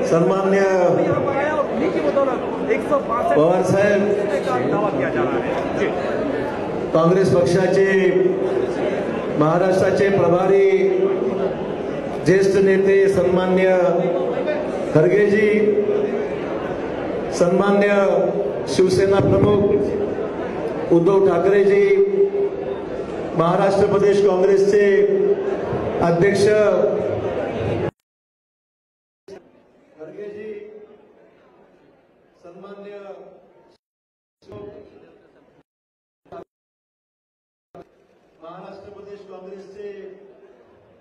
सन्मान्य पवार साहेब, कांग्रेस पक्षाचे महाराष्ट्राचे प्रभारी ज्येष्ठ नेते सन्मान्य खरगेजी, सन्मान्य शिवसेना प्रमुख उद्धव ठाकरेजी, महाराष्ट्र प्रदेश कांग्रेसचे अध्यक्ष खरगेजी, सन्मान्य महाराष्ट्र प्रदेश कांग्रेसचे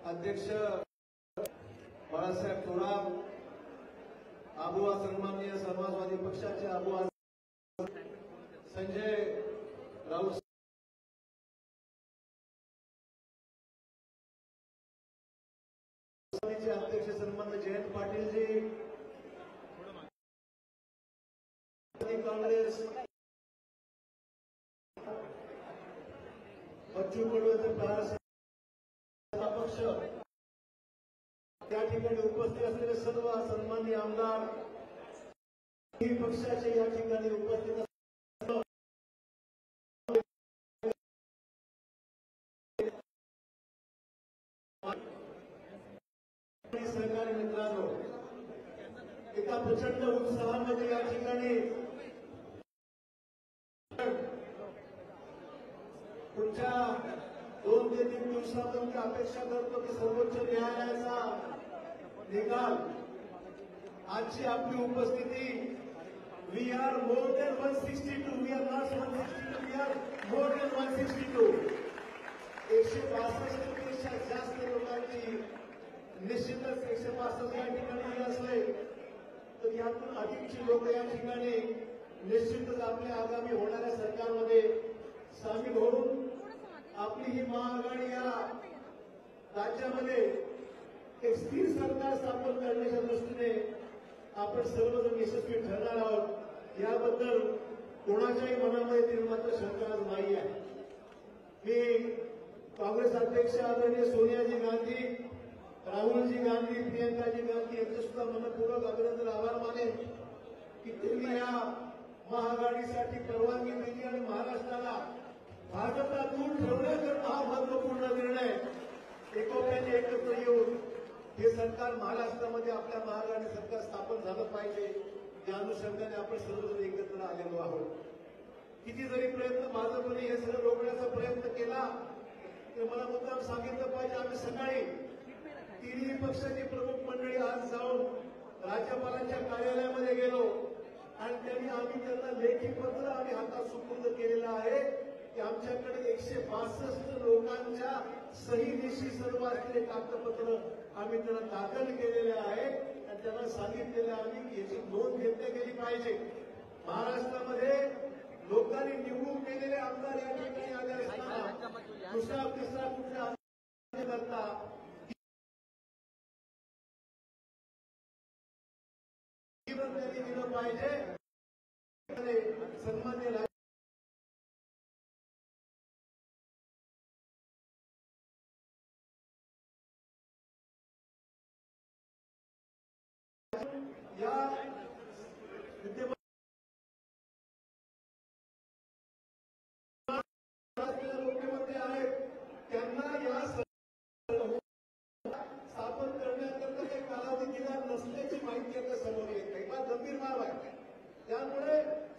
अध्यक्ष बाळासाहेब थोरात, आबुआ सन्मान्य समाजवादी पक्षाचे आबुआ संजय राऊत, अध्यक्ष सन्मान्य जयंत पाटील जी, कांग्रेस बच्चू कडू पक्ष, त्या ठिकाणी उपस्थित असलेले सर्व सन्माननीय आमदार पक्षाचे या ठिकाणी उपस्थित सहकारी मित्रांनो, एका प्रचंड उत्साहामध्ये या ठिकाणी पुढच्या 2 ते 3 दिवसापर्यंत अपेक्षा करतो की सर्वोच्च न्यायालयाचा निकाल, आजची आपली उपस्थिती, we are more than 162, we are not 162, we are more than 162. 162 पेक्षा जास्त लोकांची निश्चितच 162 या ठिकाणी असले तर यातून अधिकची लोक या ठिकाणी निश्चितच आपल्या आगामी होणाऱ्या सरकारमध्ये सामील होऊन आपली ही महाआघाडी या राज्यामध्ये एक स्थिर सरकार स्थापन करण्याच्या दृष्टीने आपण सर्वजण यशस्वी ठरणार आहोत, याबद्दल कोणाच्याही मनामध्ये तरी मात्र शंका नाही आहे. मी काँग्रेस अध्यक्ष आदरणीय सोनियाजी गांधी, राहुलजी गांधी, प्रियंकाजी गांधी यांचे सुद्धा मनपूर्वक अभिनंदन, आभार माने की त्यांनी या महाआघाडीसाठी परवानगी दिली आणि महाराष्ट्राला भाजपातून ठेवण्याकरता हा महत्वपूर्ण निर्णय एकोप्याने एकत्र येऊन हे सरकार महाराष्ट्रामध्ये आपल्या महाआघाडी सरकार स्थापन झालं पाहिजे, या अनुषंगाने आपण सर्वजण एकत्र आलेलो आहोत. किती जरी प्रयत्न भाजपने हे सगळं रोखण्याचा प्रयत्न केला तर मला मुद्दाम सांगितलं पाहिजे, आम्ही सकाळी तिन्ही पक्षाची प्रमुख मंडळी आज जाऊन राज्यपालांच्या कार्यालयामध्ये गेलो आणि आम्ही त्यांना लेखी पत्र आम्ही हातात सुपूर्द केलेलं आहे की आमच्याकडे 162 लोकांच्या सहीनिशी सर्व असलेले कागदपत्र आम्ही त्यांना दाखल केलेले आहे आणि त्यांना सांगितलेलं आम्ही की याची नोंद घेतली गेली पाहिजे. महाराष्ट्रामध्ये लोकांनी निवडून केलेले आमदार या ठिकाणी आले असताना दुसरा तिसरा कुठल्या करता त्यांनी दिलं पाहिजे. सन्मान्य या मुख्यमंत्री आहेत त्यांना या स्थापन करण्याकरता काही कालावधी दिला नसल्याची माहिती आता समोर येत नाही. हा गंभीर बाब आहे. त्यामुळे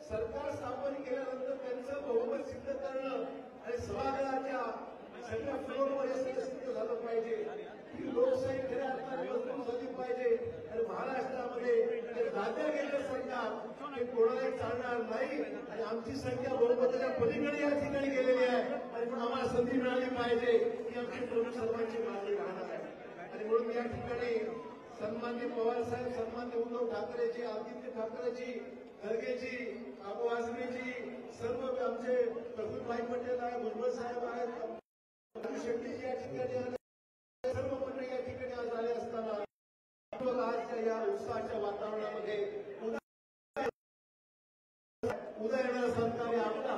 सरकार स्थापन केल्यानंतर त्यांचं बहुमत सिद्ध करणं आणि सभागृहाच्या सगळ्या फ्लोरवर सिद्ध झालं पाहिजे. ही लोकशाही खऱ्या अर्थाने मजबूत झाली पाहिजे आणि महाराष्ट्रामध्ये राज्य गेलं सरकार हे कोणालाही चालणार नाही आणि आमची संख्या बहुमताच्या पलीकडे या ठिकाणी गेलेली आहे आणि म्हणून आम्हाला संधी मिळाली पाहिजे ही आमची प्रमुख सर्वांची मागणी राहणार आहे. आणि म्हणून या ठिकाणी सन्मान्य पवार साहेब, सन्मान्य उद्धव ठाकरेजी, आदित्य ठाकरेजी, खरगेजी, आबू आझमीजी, सर्व आमचे प्रफुल्लभाई पटेल आहे, भुजबळ साहेब आहेत, शेट्टीजी या ठिकाणी आले, सर्व मंडळी या ठिकाणी आज आले असताना आजच्या या उत्साहाच्या वातावरणामध्ये उद्या येणाऱ्या संतांनी आपला